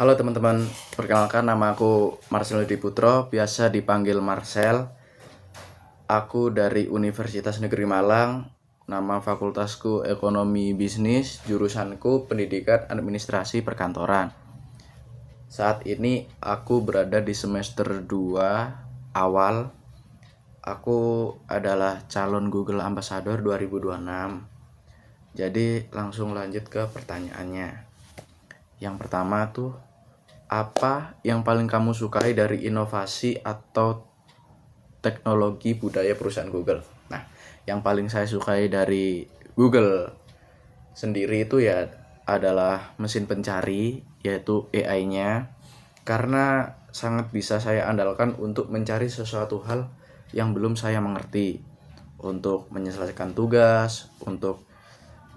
Halo teman-teman, perkenalkan nama aku Marcel Diputro, biasa dipanggil Marcel. Aku dari Universitas Negeri Malang, nama fakultasku Ekonomi Bisnis, jurusanku Pendidikan Administrasi Perkantoran. Saat ini aku berada di semester 2 awal. Aku adalah calon Google Ambassador 2026. Jadi langsung lanjut ke pertanyaannya. Yang pertama tuh, apa yang paling kamu sukai dari inovasi atau teknologi budaya perusahaan Google? Nah, yang paling saya sukai dari Google sendiri itu ya adalah mesin pencari, yaitu AI-nya, karena sangat bisa saya andalkan untuk mencari sesuatu hal yang belum saya mengerti, untuk menyelesaikan tugas, untuk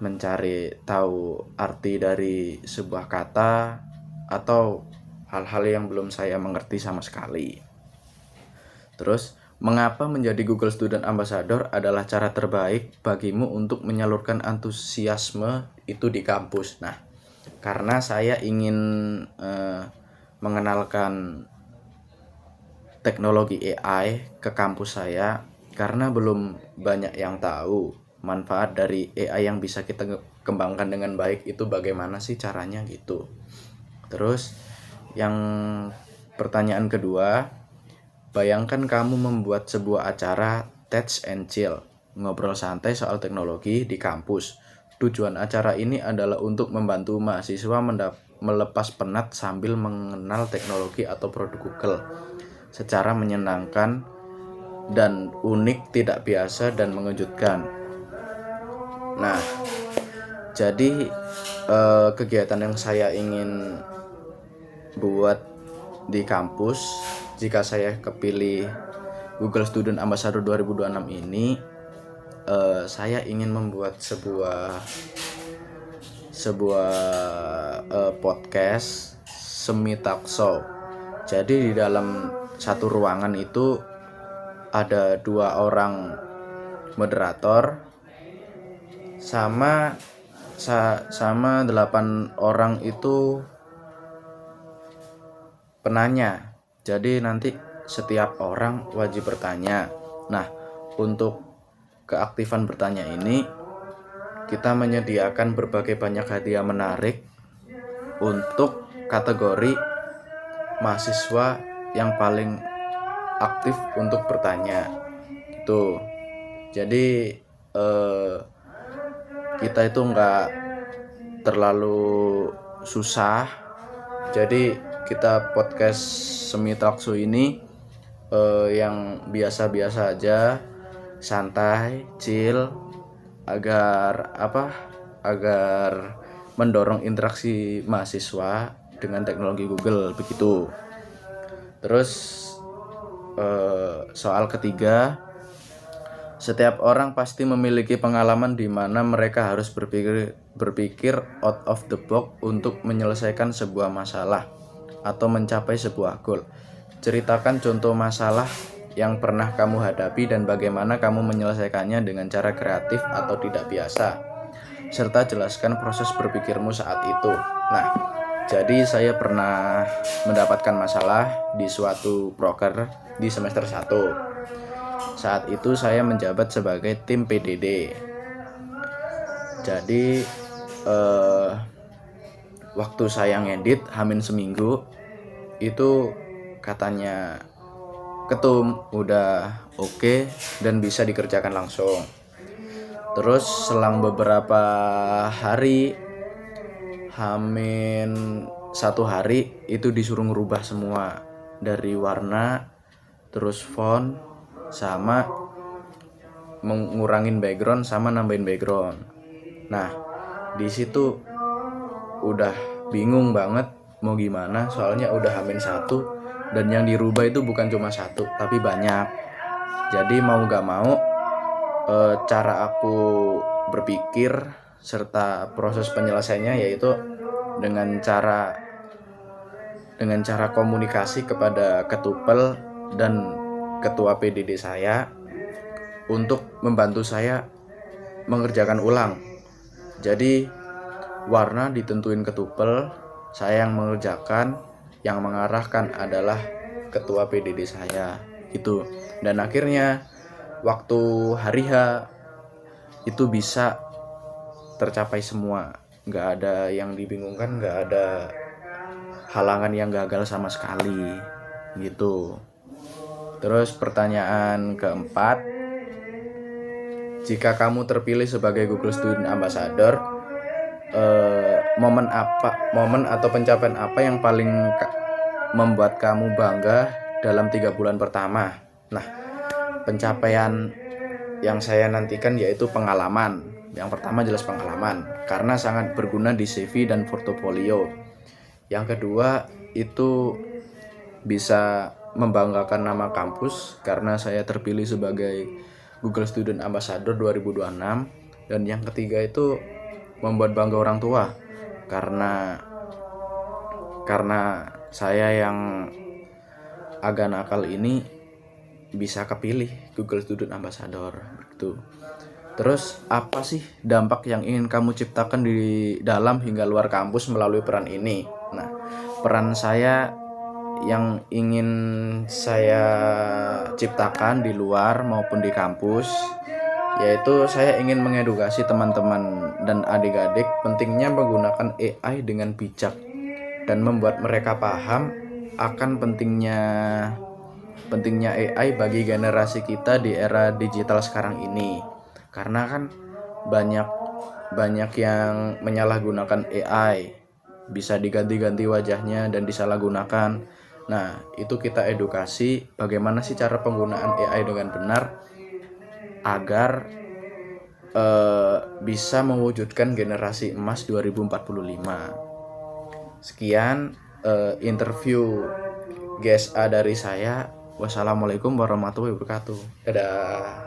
mencari tahu arti dari sebuah kata, atau hal-hal yang belum saya mengerti sama sekali. Terus, mengapa menjadi Google Student Ambassador adalah cara terbaik bagimu untuk menyalurkan antusiasme itu di kampus? Nah, karena saya ingin mengenalkan teknologi AI ke kampus saya, karena belum banyak yang tahu manfaat dari AI yang bisa kita kembangkan dengan baik itu bagaimana sih caranya gitu. Terus yang pertanyaan kedua, bayangkan kamu membuat sebuah acara Tech and Chill, ngobrol santai soal teknologi di kampus. Tujuan acara ini adalah untuk membantu mahasiswa melepas penat sambil mengenal teknologi atau produk Google secara menyenangkan dan unik, tidak biasa dan mengejutkan. Nah, jadi kegiatan yang saya ingin buat di kampus jika saya kepilih Google Student Ambassador 2026 ini, saya ingin membuat sebuah podcast semi talk show. Jadi di dalam satu ruangan itu ada 2 orang moderator sama 8 orang itu penanya. Jadi nanti setiap orang wajib bertanya. Nah, untuk keaktifan bertanya ini kita menyediakan berbagai banyak hadiah menarik untuk kategori mahasiswa yang paling aktif untuk bertanya. Itu. Jadi kita itu nggak terlalu susah. Jadi kita podcast semi talk show ini yang biasa-biasa aja, santai, chill, agar mendorong interaksi mahasiswa dengan teknologi Google begitu. Terus soal ketiga, setiap orang pasti memiliki pengalaman di mana mereka harus berpikir out of the box untuk menyelesaikan sebuah masalah atau mencapai sebuah goal. Ceritakan contoh masalah yang pernah kamu hadapi dan bagaimana kamu menyelesaikannya dengan cara kreatif atau tidak biasa, serta jelaskan proses berpikirmu saat itu. Nah, jadi saya pernah mendapatkan masalah di suatu proker di semester 1. Saat itu saya menjabat sebagai tim PDD. Jadi waktu saya ngedit hamin seminggu itu katanya ketum udah oke dan bisa dikerjakan langsung. Terus selang beberapa hari, hamin 1 hari itu disuruh ngerubah semua, dari warna, terus font, sama mengurangin background sama nambahin background. Nah, di situ udah bingung banget mau gimana, soalnya udah hamin 1 dan yang dirubah itu bukan cuma 1 tapi banyak. Jadi mau gak mau cara aku berpikir serta proses penyelesaiannya yaitu dengan cara komunikasi kepada ketupel dan ketua PDD saya untuk membantu saya mengerjakan ulang. Jadi warna ditentuin ketupel, Saya yang mengerjakan, yang mengarahkan adalah ketua PDD saya itu. Dan akhirnya waktu hari H itu bisa tercapai semua, nggak ada yang dibingungkan, nggak ada halangan yang gagal sama sekali gitu. Terus pertanyaan keempat, jika kamu terpilih sebagai Google Student Ambassador, momen atau pencapaian apa yang paling membuat kamu bangga dalam 3 bulan pertama? Nah, pencapaian yang saya nantikan yaitu pengalaman. Yang pertama jelas pengalaman, karena sangat berguna di CV dan portofolio. Yang kedua itu bisa membanggakan nama kampus karena saya terpilih sebagai Google Student Ambassador 2026. Dan yang ketiga itu membuat bangga orang tua karena saya yang agak nakal ini bisa kepilih Google Student Ambassador gitu. Terus apa sih dampak yang ingin kamu ciptakan di dalam hingga luar kampus melalui peran ini? Nah, peran saya yang ingin saya ciptakan di luar maupun di kampus yaitu saya ingin mengedukasi teman-teman dan adik-adik pentingnya menggunakan AI dengan bijak dan membuat mereka paham akan pentingnya AI bagi generasi kita di era digital sekarang ini. Karena kan banyak yang menyalahgunakan AI, bisa diganti-ganti wajahnya dan disalahgunakan. Nah, itu kita edukasi bagaimana sih cara penggunaan AI dengan benar agar bisa mewujudkan generasi emas 2045. Sekian interview GSA dari saya. Wassalamualaikum warahmatullahi wabarakatuh. Dadah.